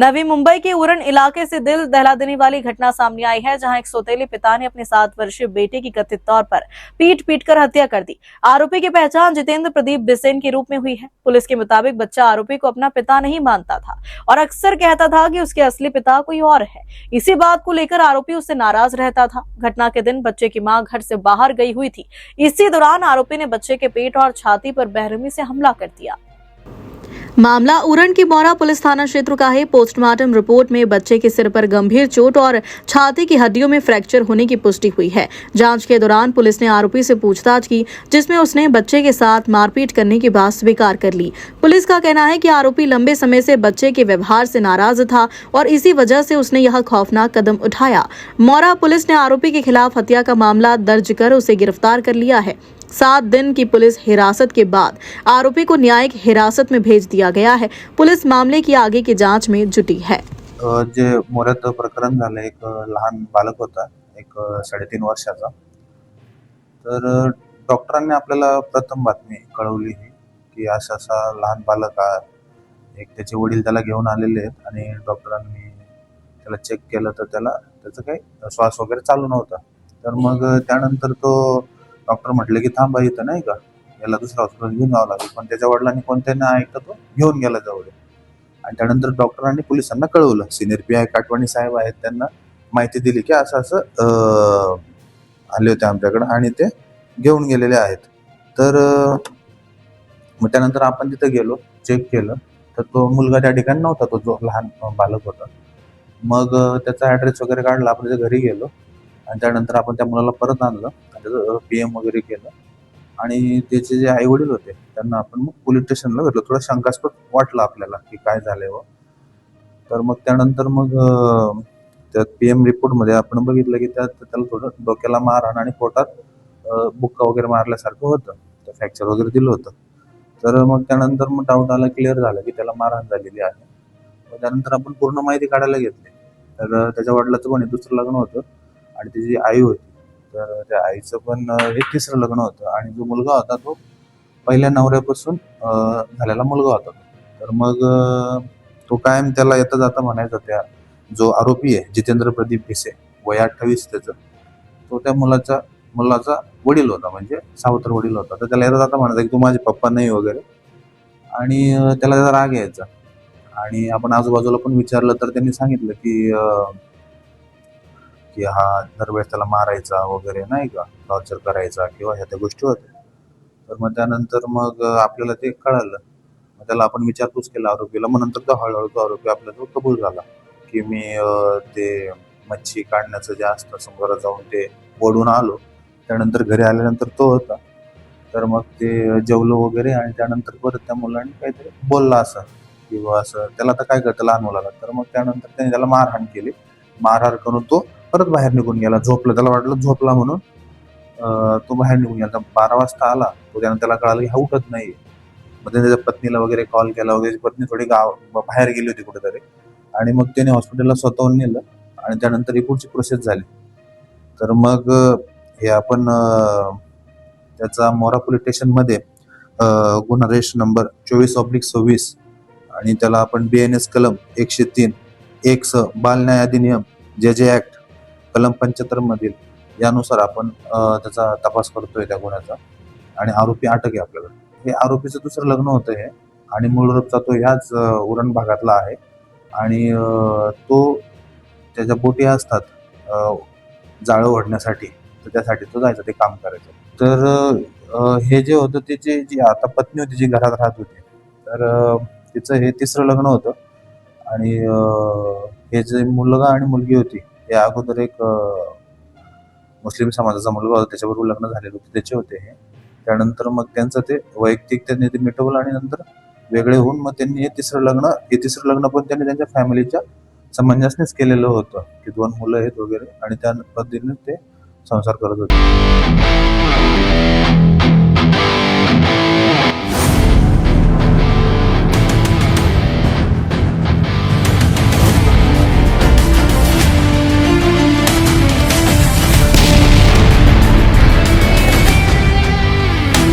नवी मुंबई के उरण इलाके से दिल दहला देने वाली घटना सामने आई है, जहां एक सौतेले पिता ने अपने 7 वर्षीय बेटे की कथित तौर पर पीट कर हत्या कर दी। आरोपी की पहचान जितेंद्र प्रदीप बिसेन के रूप में हुई है। पुलिस के मुताबिक बच्चा आरोपी को अपना पिता नहीं मानता था और अक्सर कहता था कि उसके असली पिता कोई और है। इसी बात को लेकर आरोपी उससे नाराज रहता था। घटना के दिन बच्चे की मां घर से बाहर गई हुई थी। इसी दौरान आरोपी ने बच्चे के पेट और छाती पर बेरहमी से हमला कर दिया। मामला उरण की मौरा पुलिस थाना क्षेत्र का है। पोस्टमार्टम रिपोर्ट में बच्चे के सिर पर गंभीर चोट और छाती की हड्डियों में फ्रैक्चर होने की पुष्टि हुई है। जांच के दौरान पुलिस ने आरोपी से पूछताछ की, जिसमें उसने बच्चे के साथ मारपीट करने की बात स्वीकार कर ली। पुलिस का कहना है कि आरोपी लंबे समय से बच्चे के व्यवहार से नाराज था और इसी वजह से उसने यह खौफनाक कदम उठाया। मौरा पुलिस ने आरोपी के खिलाफ हत्या का मामला दर्ज कर उसे गिरफ्तार कर लिया है। 7 दिन की पुलिस हिरासत के बाद आरोपी को न्यायिक हिरासत में भेज दिया गया है। पुलिस मामले की आगे की जांच में जुटी है। जे मोऱ्यात प्रकरण झालं, एक लहान बालक होता, एक 3.5 वर्षाचा। तर डॉक्टरांनी आपल्याला प्रथम बातमी कळवली की असा लहान बालक एक त्याचे वडील त्याला घेऊन आलेले आहेत आणि डॉक्टरांनी त्याला चेक केलं तर त्याचं काही श्वास वगैरे चालू नव्हता। तर मग त्यानंतर तो डॉक्टर म्हटले की थांबा इथं, नाही का, याला दुसऱ्या हॉस्पिटल घेऊन जावं लागेल। पण त्याच्या वडिलांनी कोणत्या न ऐकता तो घेऊन गेला जवळ आणि त्यानंतर डॉक्टरांनी पोलिसांना कळवलं। सिनियर पी आय काटवाणी साहेब आहेत, त्यांना माहिती दिली की असं आले होते आमच्याकडे आणि ते घेऊन गेलेले आहेत। तर मग त्यानंतर आपण तिथे गेलो, चेक केलं तर तो मुलगा त्या ठिकाणी नव्हता, तो जो लहान बालक होता। मग त्याचा ॲड्रेस वगैरे काढला, आपण त्याच्या घरी गेलो आणि त्यानंतर आपण त्या मुलाला परत आणलं, त्याचं PM वगैरे केलं आणि त्याचे जे आई वडील होते त्यांना आपण मग पोलीस स्टेशनला भेटलो। थोडं शंकास्पद वाटलं आपल्याला की काय झालंय व। तर मग त्यानंतर मग त्या PM रिपोर्टमध्ये आपण बघितलं की त्याला थोडं डोक्याला मारहाण आणि पोटात बुक्का वगैरे मारल्यासारखं होतं, तर फ्रॅक्चर वगैरे दिलं होतं। तर मग त्यानंतर मग डाऊट आला, क्लिअर झालं की त्याला मारहाण झालेली आहे। मग त्यानंतर आपण पूर्ण माहिती काढायला घेतली। तर त्याच्या वडिलाचं पण दुसरं लग्न होतं आणि त्याची आई होती, तर त्या आईचं पण हे 3रं लग्न होतं आणि जो मुलगा होता तो पहिल्या नवऱ्यापासून झालेला मुलगा होता। तर मग तो कायम त्याला येता जाता म्हणायचा, त्या जो आरोपी आहे जितेंद्र प्रदीप भिसे, वय 28 त्याचं, तो त्या मुलाचा वडील होता, म्हणजे सावत्र वडील होता। तर त्याला येता जाता म्हणायचा की तू माझे पप्पा नाही वगैरे, आणि त्याला त्याचा राग यायचा। आणि आपण आजूबाजूला पण विचारलं तर त्यांनी सांगितलं की हा दरवेळेस त्याला मारायचा वगैरे, नाही का, टॉर्चर करायचा किंवा ह्या त्या गोष्टी होत्या। तर मग त्यानंतर मग आपल्याला ते कळालं। मग त्याला आपण विचारपूस केला आरोपीला। मग नंतर तो हळूहळू तो आरोपी आपल्याजवळ कबूल झाला की मी ते मच्छी काढण्याचं जे असतं समुद्रात जाऊन ते ओढून आलो। त्यानंतर घरी आल्यानंतर तो होता, तर मग ते जेवलो वगैरे आणि त्यानंतर परत त्या मुलांनी काहीतरी बोलला असं किंवा असं, त्याला तर काय कळतं लहान मुलाला। तर मग त्यानंतर त्याने त्याला मारहाण केली। मारहाण करून तो परत बाहेर निघून गेला, झोपला, त्याला वाटलं झोपला म्हणून तो बाहेर निघून गेला। 12 वाजता आला तो, त्याला कळालं की हा उठत नाहीये। मग त्याने त्याच्या पत्नीला वगैरे कॉल केला वगैरे, पत्नी थोडी बाहेर गेली होती कुठेतरी, आणि मग त्याने हॉस्पिटलला स्वतःहून नेलं आणि त्यानंतर ही पुढची प्रोसेस झाली। तर मग हे आपण त्याचा मोरा पोलीस स्टेशनमध्ये गुन्हा रजिस्टर नंबर 24/26 आणि त्याला आपण BNS कलम 103(1) बाल न्याय अधिनियम JJ ऍक्ट कलम 75 मधील यानुसार आपण त्याचा तपास करतोय त्या गुन्ह्याचा, आणि आरोपी अटक आहे आपल्याला। हे आरोपीचं दुसरं लग्न होतं हे, आणि मूळचा तो ह्याच उरण भागातला आहे आणि तो त्याच्या बोटी असतात जाळं ओढण्यासाठी, तर त्यासाठी तो जायचा, ते काम करायचं। तर हे जे होतं त्याची जी आता पत्नी होती जी घरात राहत होती, तर तिचं हे 3रं लग्न होतं आणि हे जे मुलगा आणि मुलगी होती हे अगोदर एक मुस्लिम समाजाचा मुलगा होता, त्याच्याबरोबर लग्न झालेलं होतं, त्याचे होते हे। त्यानंतर मग त्यांचं ते वैयक्तिक त्यांनी ते मिटवलं आणि नंतर वेगळे होऊन मग त्यांनी हे 3रं लग्न पण त्यांनी त्यांच्या फॅमिलीच्या समंजसनेच केलेलं होतं की 2 मुलं आहेत वगैरे, आणि त्या पद्धतीने ते संसार करत होते।